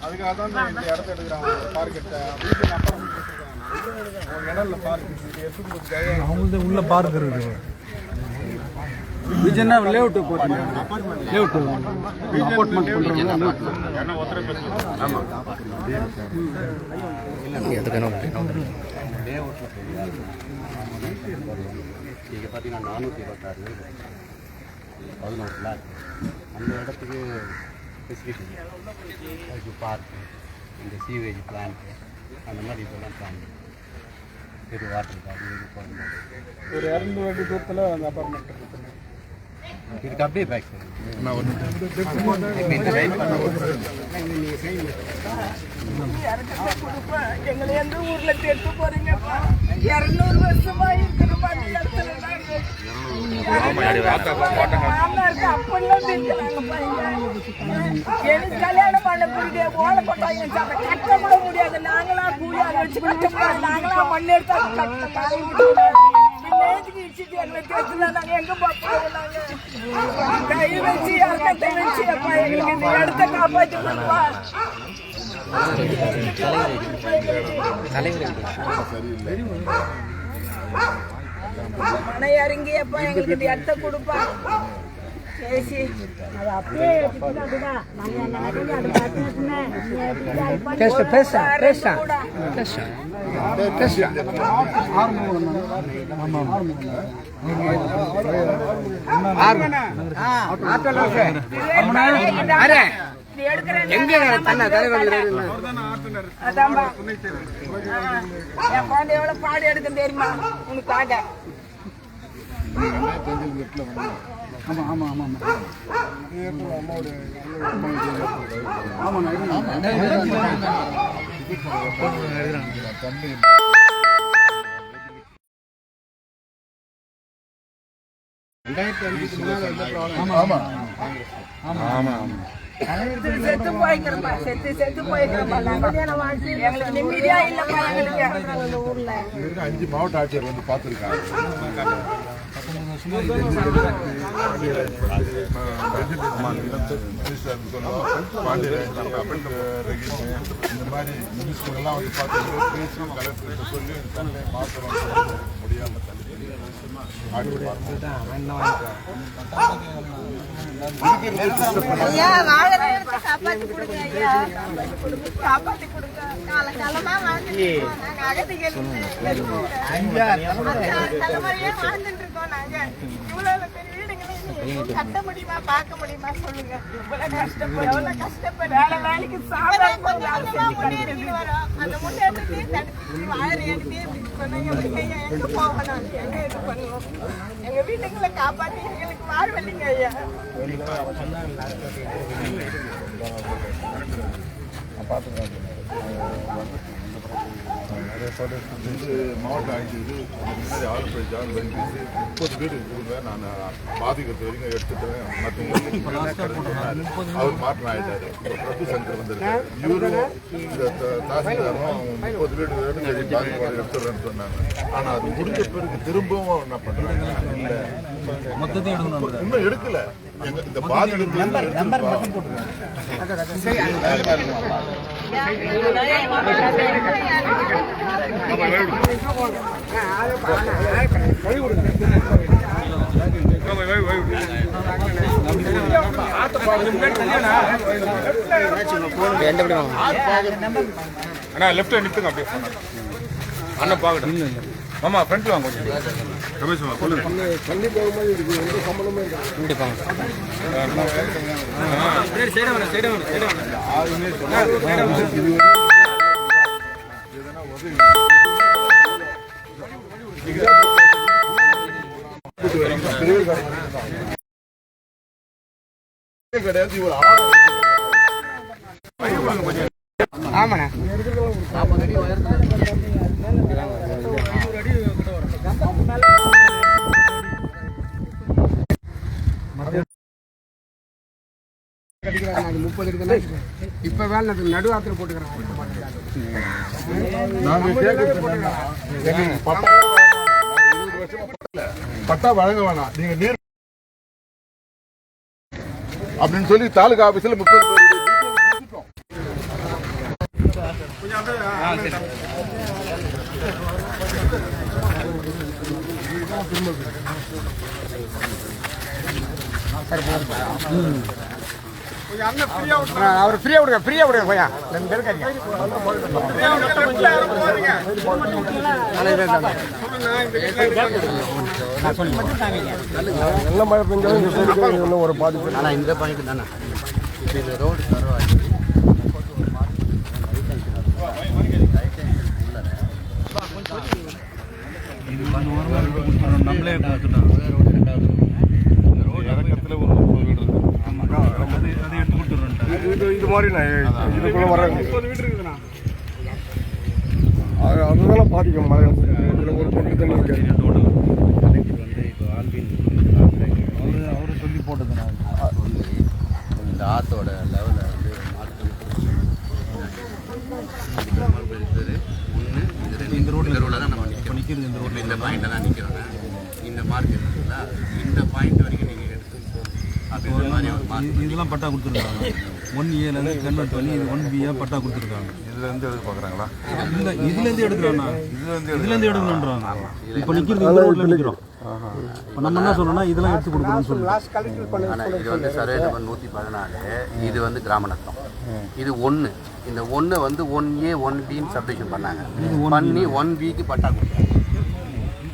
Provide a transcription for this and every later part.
அதுக்காக தான் இந்த இடத்த எடுக்கிறாங்க பார்க்கிட்ட இடம்ல பார்க் அவங்களுக்கு உள்ள பார்க் இருக்குது. விஜயனா லேஅவுட் போறீங்க லேஅவுட் அபார்ட்மெண்ட் பண்றாங்க என்ன ஒத்தரை பேசுறாங்க ஆமா இல்ல எதுக்கு லேஅவுட்ல இங்க பாத்தீங்கன்னா 426 11 பிளாட் அந்த இடத்துக்கு ஸ்பெசிஃபிக் பார்க் இந்த சீவேஜ் பிளான்ட் அந்த மாதிரி இதெல்லாம் பிளான் இது வாட்டர் அது இது போகணும். ஒரு 200 அடி தூரத்தில் அந்த அபார்ட்மெண்ட் இருக்குது. இதுக்கு அப்படியே பேக் எங்களை எந்த ஊர்ல கேட்டு போறீங்க? 200 வருஷமா இருக்கிற எனக்கு கல்யாணம் பண்ண புரியுது ஓலை போட்டாங்க கட்ட கூட முடியாது. நாங்களா கூலி அதை வச்சு கட்ட முடியாது. நாங்களா மண் எடுத்தா எங்க பார்ப்போம்? கை வச்சு இறக்கத்தை வச்சு அப்பா எங்களுக்கு இந்த இடத்த காப்பாற்றி கொடுப்பா. மனை இறங்கியப்பா எங்களுக்கு இந்த இடத்த கொடுப்பா. பேசி அது அப்படியே எவ்வளவு பாடு எடுக்க தெரியுமா உனக்காக? ஆமா ஆமா ஆமா செத்து போய்க்கிறப்பா செத்து போய்க்கிறப்பா. எங்களுக்கு நிம்மதியா இல்லப்பா. எங்களுக்கு ஊர்ல 5 மாவட்ட ஆட்சியர் வந்து பார்த்துருக்காங்க. இந்த மாதிரி மினிஸ்டர்லாம் வந்து பார்த்து பேசி கலெக்டர் சொல்லி தன்னை மாத்திரம் முடியாமல் காப்பாத்தி கொடுங்க. காலகாலமா அகதிகள் தலைமுறையா வாழ்ந்துட்டு இருக்கோம். நாங்க இவ்வளவு பெரிய வீடுகளை கட்ட முடியுமா பார்க்க முடியுமா சொல்லுங்க? எவ்வளவு கஷ்டப்பட்டு வேலைக்கு முன்னேறி வரோம். அந்த முன்னேற்றத்தையே தடுத்து வாழ எடுத்தே எங்க போகணும்? எங்க இது பண்ணுவோம்? எங்க வீட்டுங்களை காப்பாத்தி எங்களுக்கு வாழ்வல்லிங்க ஐயா. மாவட்ட ஆட்சியர் ஆளுப்பை ஜான் பண்ணி 30 வீடு கொடுங்க, நான் பாதிக்கிறது வரைக்கும் எடுத்துட்டேன். அவர் மாற்றம் ஆகிட்டாரு. பிரபு சங்கர் வந்திருக்காரு. இவரும் இந்த தாசில்தாரும் 30 வீடு எடுத்துடுறேன்னு சொன்னாங்க. ஆனால் அது முடிஞ்ச பிறகு திரும்பவும் என்ன பண்ணுறாங்க? இல்லை இன்னும் எடுக்கல. இந்த பாதிக்கிறது அண்ணா லெஃப்ட் நிறுத்துங்க அப்படியே அண்ணன் பார்க்கட்டும். ஆமா ஃப்ரண்ட் வாங்க கொஞ்சம். ரமேஷ் சொல்லுங்க. தண்ணி போகும்போது எந்த சம்பளமே கண்டிப்பாங்க. ஆமாண்ணா 30 இருக்குன்னா இப்போ வேலை நடுவாத்திர போட்டுக்கிறாங்க. நாங்க கேட்கறது என்னன்னா, எங்களுக்கு பட்டா 20 வருஷமா பட்டா வழங்க வேணாம், நீங்க நீர் அப்படின்னு சொல்லி தாலுகா ஆபீஸ்ல 30 பேர் அவர் ஃப்ரீயா விடுங்க போயா 2 பேர் இருக்காங்க. நல்ல மழை பெஞ்சாலும் ஒரு பாதிப்பு. ஆனால் இந்த பாயிண்ட் தானே இது ரோடு தரவாச்சு நம்மளே இறக்கத்தில் ஒரு 30 வீடு இருக்கு. அதை எடுத்து கொடுத்துட்றேன். இது மாதிரி இதுக்குள்ள வர 30 வீடு இருக்குண்ணா. அதனால பாதிக்கும் மழை. இதில் ஒரு பொண்ணு தண்ணி இருக்காது. இப்போ ஆல்பின் அவரு சொல்லி போட்டதுண்ணா. இந்த ஆற்றோட லெவலில் வந்து மாற்றம் இந்த ரோட்டில் தான் நம்ம நிற்கிறது. இந்த ரோட்டில் இந்த பாயிண்ட்டை தான் நிற்கிறோங்க. இந்த மார்க் இருக்குங்களா, இந்த பாயிண்ட் வரைக்கும் நீங்கள் எடுத்து அப்படி ஒரு மாதிரி ஒரு மார்க். இதெல்லாம் பட்டா கொடுத்துருக்காங்க. 1Aலேருந்து கன்வெர்ட் பண்ணி இது 1Bயாக பட்டா கொடுத்துருக்காங்க. இதுலேருந்து எடுக்க பார்க்குறாங்களா? இல்லை, இதுலேருந்து எடுக்கிறாண்ணா. இதுலேருந்து எடுக்கணுன்றாங்க. இப்போ நிற்கிறது இந்த ரோட்டில் நிற்கிறோம். இப்போ நம்ம என்ன சொல்லணும்னா இதெல்லாம் எடுத்து கொடுக்கணும்னு சொல்லுவோம். ஆனால் இது வந்து சர்வே நம்பர் 114. இது வந்து கிராம நத்தம். இது 1. இந்த 1 வந்து 1A 1Bன்னு சப்டிவிஷன் பண்ணாங்க. பண்ணி 1Bக்கு பட்டா கொடுத்தாங்க.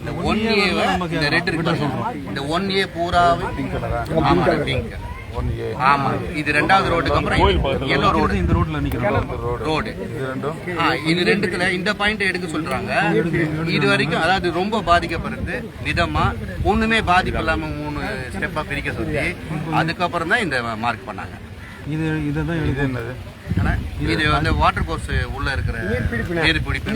இந்த 1A இந்த ரெட் இருக்கு சொல்றோம். இந்த 1A பூராவே பிங்க் கலரா? ஆமா, பிங்க். 1A. ஆமா, இது ரெண்டாவது ரோட்டுக்கு அப்புறம் எல்லோ ரோடு. இந்த ரோட்ல நிக்கிற ரோடு இது ரெண்டும். இது ரெண்டுக்குல இந்த பாயிண்ட் எடுக்க சொல்றாங்க. இது வரைக்கும் அதாவது ரொம்ப பாதிக்கப்படுறது நிதமா ஒண்ணுமே பாதிப்பு இல்லாம 3 ஸ்டெப்பா பிரிக்க சொல்லி அதுக்கப்புறம் தான் இந்த மார்க் பண்ணாங்க. இது இதுதான் இது என்னது? இது வந்து வாட்டர் கோர்ஸ் உள்ள இருக்கிற நீர்பிடிப்பு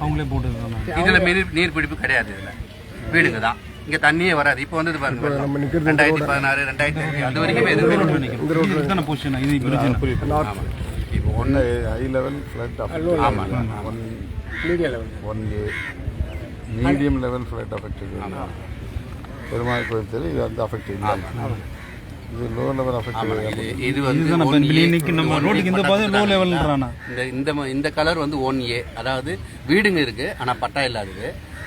அவங்களே போட்டுருக்காங்க. இதுல நீர்பிடிப்பு கிடையாது. இதுல வீடுங்க தான். இங்க தண்ணியே வராது. இப்போ வந்து பாருங்க 2016 2005 அது வரைக்குமே இதுதான பொசிஷன். இது இப்போ 1 ஹை லெவல் ஃப்ளட். ஆமா, 1A medium level flood affected. Perumal கோயில் தெரு இது வந்து அஃபெக்ட் இல்லை. இது லோ லெவல் அஃபெக்ட். இது வந்து நம்ம ரோட்டுக்கு இந்த பாதை லோ லெவல்ன்றானா. இந்த கலர் வந்து 1A, அதாவது வீடுங்க இருக்கு ஆனா பட்டா இல்லாதது.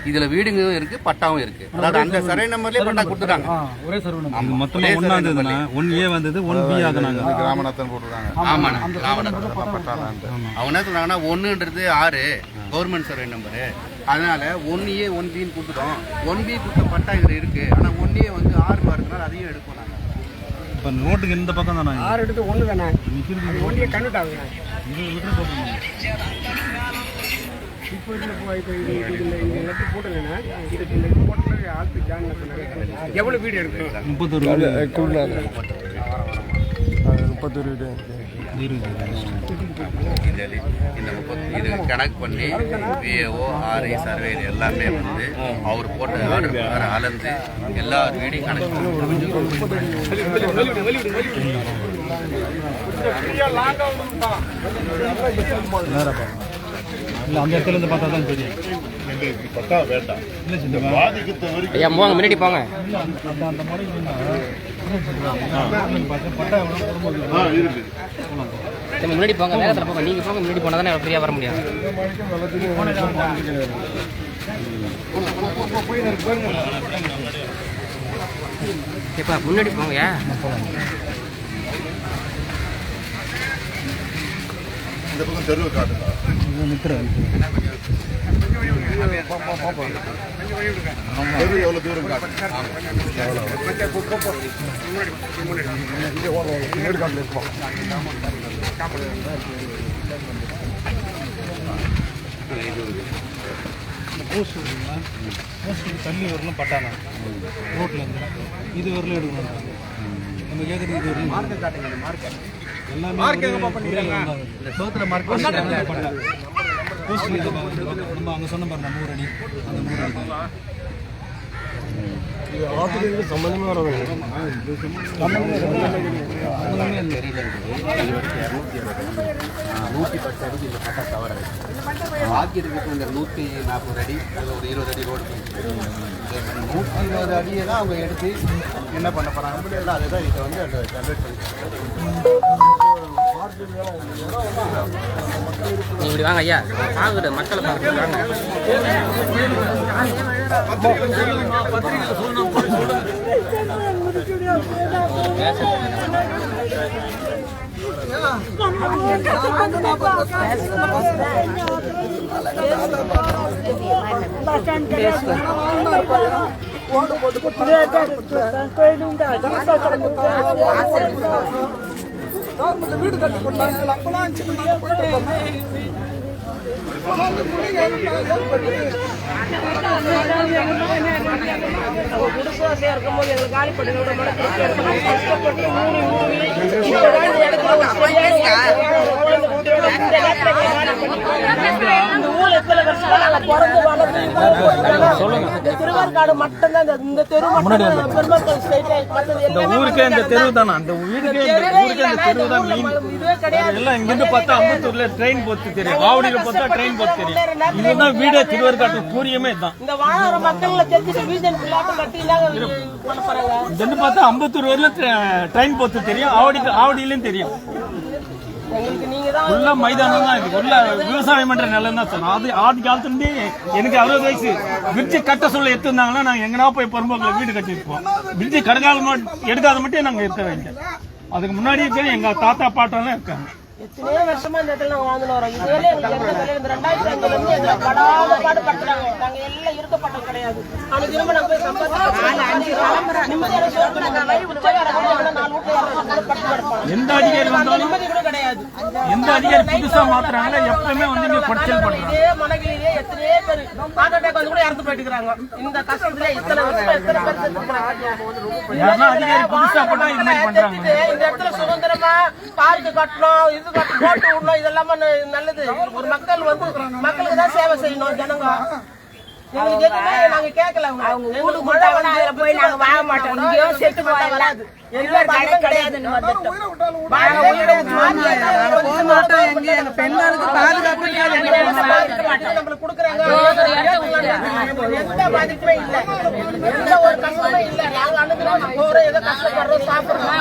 இதுல வீடுங்க இருக்கு, பட்டாவும் இருக்கு. அதாவது அந்த சர்வே நம்பர்லயே பட்டா கொடுத்துட்டாங்க. ஒரே சர்வே நம்பர் மொத்தமா ஒண்ணா இருந்ததுனா 1A வந்தது 1B ஆகுனாங்க. கிராமநத்தம் போட்டுறாங்க. ஆமா, கிராமநத்தம் பட்டாலான்ட்டு. அவங்க என்ன சொல்றாங்கன்னா 1ன்றது 6 கவர்மெண்ட் சர்வே நம்பர். அதனால 1A 1Bன்னு கொடுத்துட்டோம். 1B கொடுத்த பட்டா இதுல இருக்கு. ஆனா 1A வந்து 6 மார்க்னால அதையும் எடுப்போம் நாங்க. இப்ப ரோட்டுக்கு இந்த பக்கம் தானா? 6 எடுத்து 1 தானே. அது 1A கன்வெர்ட் ஆகுங்க. இது விட்டு போறோம். இப்போ இதில் இந்த போட்டுங்கன்னா இதுக்கு இந்த போட்டில் ஆல்பி ஜாயின் பண்ணாங்க. எவ்வளோ வீடு எடுக்கு? 31 வீடு. 31 வீடு இது கணக்கு பண்ணி VAO RI சர்வே எல்லாமே வந்து அவர் போட்ட ஆர்டர் பிரகாரம் அளந்து எல்லா வீடையும் கணக்கு பண்ணி இல்லை, அந்த இடத்துல இருந்து பார்த்தா தான் தெரியும். எங்களுக்கு பட்டா வேண்டாம். பாதிக்கத்தை வரைக்கும் ஐயா போங்க, முன்னாடி போங்க. அந்த மாதிரி பட்டா இருக்கு. முன்னாடி போங்க, வேகத்தில் போங்க. நீங்கள் போங்க, முன்னாடி போனால் தானே ஃப்ரீயாக வர முடியும். எப்பா முன்னாடி போங்க. இந்த பக்கம் தெருவு காட்டுங்க. தெரு எவ்வளோ தூரம் காட்டுங்க. தண்ணி வரலாம் பட்டானா ரோட்டில் இருந்து இது வரலாம் எடுக்கணும். நம்ம கேட்குறது இது வரலாம் எல்லாமே சோத்துல மார்க் பட்டா போஸ்ட் நம்ம அங்கே சொன்ன பாருங்க 100 அடி அந்த 100 அடி 110 அடிக்கு இந்த பட்டா தவறு பாக்கி இருக்கிறது இந்த 140 அடி ஒரு 20 அடி ரோடு 120 அடியை தான் அவங்க எடுத்து என்ன பண்ண போகிறாங்க அதுதான் இதை வந்து அந்த கன்வெர்ட் பண்ணி இப்படி வாங்க ஐயா பார்க்கட்டு மக்களை பார்க்கறாங்க வீடு கட்டி போட்டாங்க அப்பெல்லாம் இருக்கும்போது எங்களுக்கு காலி பண்ணி கஷ்டப்பட்டு திருவார்காடு மட்டும்தான் இந்த தெரு ஊருக்கே இந்த தெரு தானே அந்த வீடுக்கே இந்த தெரு தான் எல்லாம் இங்கிருந்து பார்த்தா அம்பத்தூர்ல ட்ரெயின் போத்து தெரியும் ஆவடியில பார்த்தா ட்ரெயின் போத்து தெரியும் இதுதான் வீடே திருவார்காட்டு பூரியமே தான் இந்த வாழற மக்கள்ல தெரிஞ்சு வீசன் பிள்ளாட்டு கட்டி இங்கிருந்து பார்த்தா அம்பத்தூர் வரையிலும் ட்ரெயின் போத்து தெரியும் ஆவடியிலும் தெரியும் உள்ள மைதானம் தான் இது உள்ள விவசாயம் பண்ற நிலம் தான் சொன்னோம் அது ஆதி காலத்துல இருந்தே எனக்கு 60 வயசு பிரிட்ஜு கட்ட சொல்ல எடுத்திருந்தாங்கன்னா நாங்க எங்கனா போய் பொறும்போக்கில் வீடு கட்டிருப்போம் பிரிட்ஜு எடுக்காத மட்டும் நாங்க இருக்க வேண்டிய அதுக்கு முன்னாடி எங்க தாத்தா பாட்டெல்லாம் இருக்காங்க எத்தனையோ வருஷமா இந்த இடத்துல நாங்க வாழ்ந்து வரோம் இதுவரை எங்களுக்கு எந்த இந்த 2005 இருந்து எங்களை படாத பாடுபடுத்துறாங்க நாங்க எல்லாம் இருக்கப்பட்டது கிடையாது ஆனா திரும்ப நாங்க போய் சம்பாதிச்சு நிம்மதியான எந்த அதிகாரி வந்தாலும் நிம்மதி கூட கிடையாது எந்த அதிகாரி புதுசா மாத்துறாங்களோ எப்பவுமே வந்து இங்க குறைச்சல் பண்றாங்க இதே மனகிலேயே எத்தனையோ பேர் ஹார்ட் அட்டாக் வந்து கூட இறந்து போயிட்டு இருக்காங்க இந்த கஷ்டத்துல இத்தனை வருஷம் எத்தனை பேர் செத்துருக்காங்க யாருன்னா அதிகாரி புதுசா போட்டா இந்த மாதிரி பண்றாங்க இந்த இடத்துல சுதந்திரமா பார்க்கு கட்டணும் இது கட்டணும் போட்டு விடணும் இதெல்லாம் நல்லது ஒரு மக்கள் வந்து மக்களுக்கு தான் சேவை செய்யணும் ஜனங்க எங்களுக்கு எதுவுமே நாங்க கேட்கல அவங்க ஊருக்கு மழை வந்து போய் நாங்க வாங்க மாட்டோம் இங்கேயோ செத்து போய் வராது பெண்களுக்கு பாதுகாப்பு நம்மளுக்கு கொடுக்குறாங்க எந்த பாதிப்புமே இல்லை எந்த ஒரு கஷ்டமே இல்லை நாங்க அனுப்புறோம் போறோம் ஏதோ கஷ்டப்படுறோம் சாப்பிடுறோம்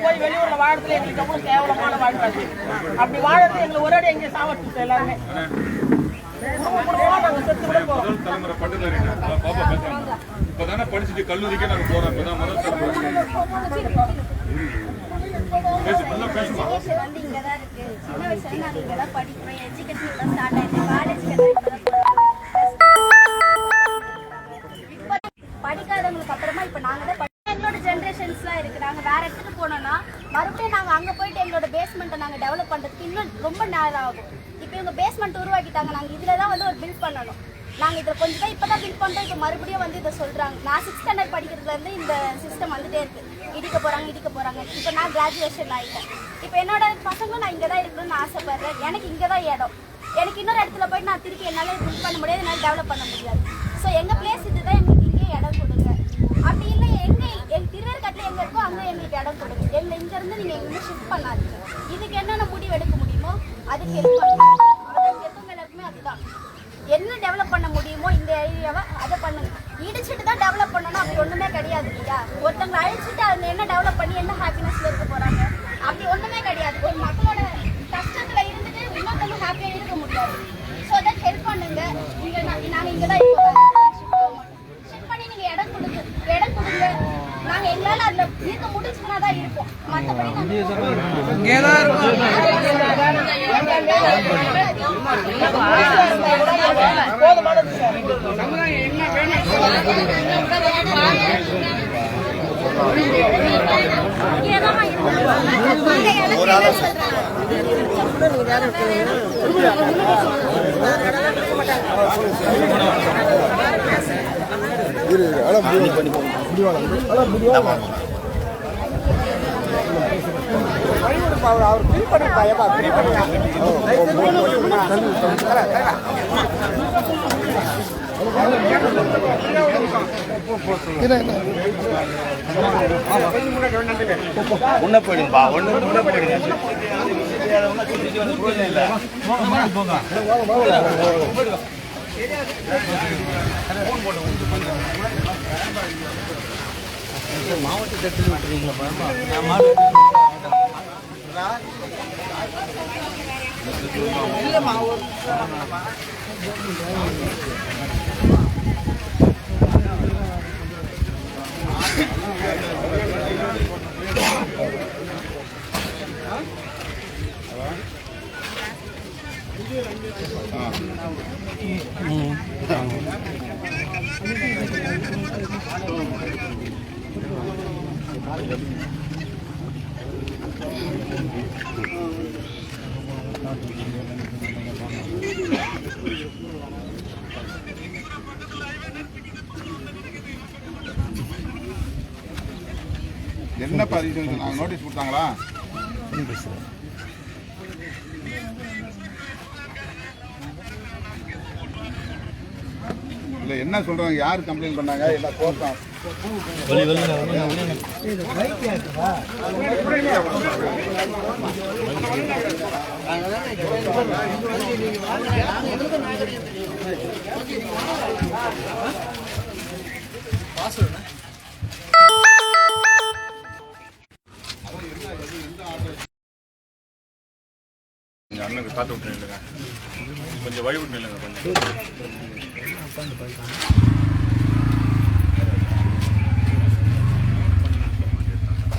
போய் வெளியூர்ல வாழறதுல எங்களுக்கு எவ்வளவு கேவலமான வாழ்க்கை அப்படி வாழறது எங்களுக்கு ஒரு அடி எங்க சாவட்டு எல்லாருமே நாங்க செத்து கூட போறோம் இப்பதானே படிச்சுட்டு கல்லூரிக்கே நாங்க போறோம் இப்பதான் வந்து இங்கதான் இருக்கு சின்ன வயசுல நாங்க இங்கதான் படிக்கிறோம் எஜுகேஷன் ஸ்டார்ட் ஆயிடுச்சு காலேஜ் படிக்காதவங்களுக்கு அப்புறமா இப்ப நாங்க தான் எங்களோட ஜென்ரேஷன்ஸ்லாம் இருக்கு நாங்க வேற இடத்துக்கு போனோம்னா மறுபடியும் நாங்க அங்க போயிட்டு எங்களோட பேஸ்மெண்ட்டை நாங்க டெவலப் பண்றதுக்கு இன்னும் ரொம்ப நேரம் ஆகும் இப்போ இவங்க பேஸ்மெண்ட் உருவாக்கிட்டாங்க நாங்க இதுலதான் வந்து ஒரு பில்ட் பண்ணணும் நாங்க இதை கொஞ்சம் தான் இப்பதான் பில்ட் பண்றோம் இப்போ மறுபடியும் வந்து இதை சொல்றாங்க நான் 6th ஸ்டாண்டர்ட் படிக்கிறதுல இருந்து இந்த சிஸ்டம் வந்துட்டே இருக்கு இடிக்க போறாங்க இப்போ நான் கிராஜுவேஷன் ஆயிட்டேன் இப்போ என்னோட பசங்களும் நான் இங்கதான் இருக்கணும்னு ஆசைப்படுறேன் எனக்கு இங்கதான் இடம் எனக்கு இன்னொரு இடத்துல போயிட்டு நான் திருப்பி என்னால பில்ட் பண்ண முடியாது என்னால டெவலப் பண்ண முடியாது ஸோ எங்க பிளேஸ் இதுதான் எங்களுக்கு இங்கே இடம் கொடுங்க அப்படி இல்லை எங்க திருவேற்காட்டில் எங்க இருக்கோ அங்கே எங்களுக்கு இடம் கொடுங்க எங்களை இங்க இருந்து நீங்க எங்க ஷிஃப்ட் பண்ணாதீங்க இதுக்கு என்னென்ன முடிவு எடுக்க முடியுமோ அதுக்கு ஹெல்ப் பண்ணுங்க எல்லாருக்குமே அதுதான் என்ன டெவலப் பண்ண முடியுமோ இந்த ஏரியாவை அதை பண்ணுங்க இடிச்சுட்டு தான் டெவலப் பண்ணணும் அப்படி ஒண்ணுமே கிடையாது இல்லையா ஒருத்தவங்க அழிச்சுட்டு அது என்ன டெவலப் பண்ணி என்ன ஹாப்பினஸ்ல இருக்க போறாங்க அப்படி ஒண்ணுமே கிடையாது ஒரு மக்களோட கஷ்டத்துல இருந்துட்டு இன்னொருத்தவங்க ஹாப்பியா இருக்க முடியாது ஸோ அதை ஹெல்ப் பண்ணுங்க இங்க நாங்க இங்கதான் இருக்கோம் ஷிஃப்ட் பண்ணி நீங்க இடம் கொடுங்க நாங்க எங்களால அதுல இருக்க முடிச்சுனா தான் இருப்போம் மற்றபடி அவர் ஃப்ரீ பண்ணுப்பா ஏப்பா ஃப்ரீ பண்ணுங்க முன்ன போயிடுங்கப்பா ஒன்று முன்ன போயிடுங்க மாவட்ட தட்டில் விட்டுறீங்களா என்னப்பா ரீசன் நாங்கள் நோட்டீஸ் கொடுத்தாங்களா? இல்லை என்ன சொல்கிறாங்க, யார் கம்ப்ளைண்ட் பண்ணாங்க, என்ன கோர்ட்டம் அண்ணனுக்கு காத்து விட்டு நில்லுங்க, கொஞ்சம் வழி விட்டு நில்லுங்க கொஞ்சம்.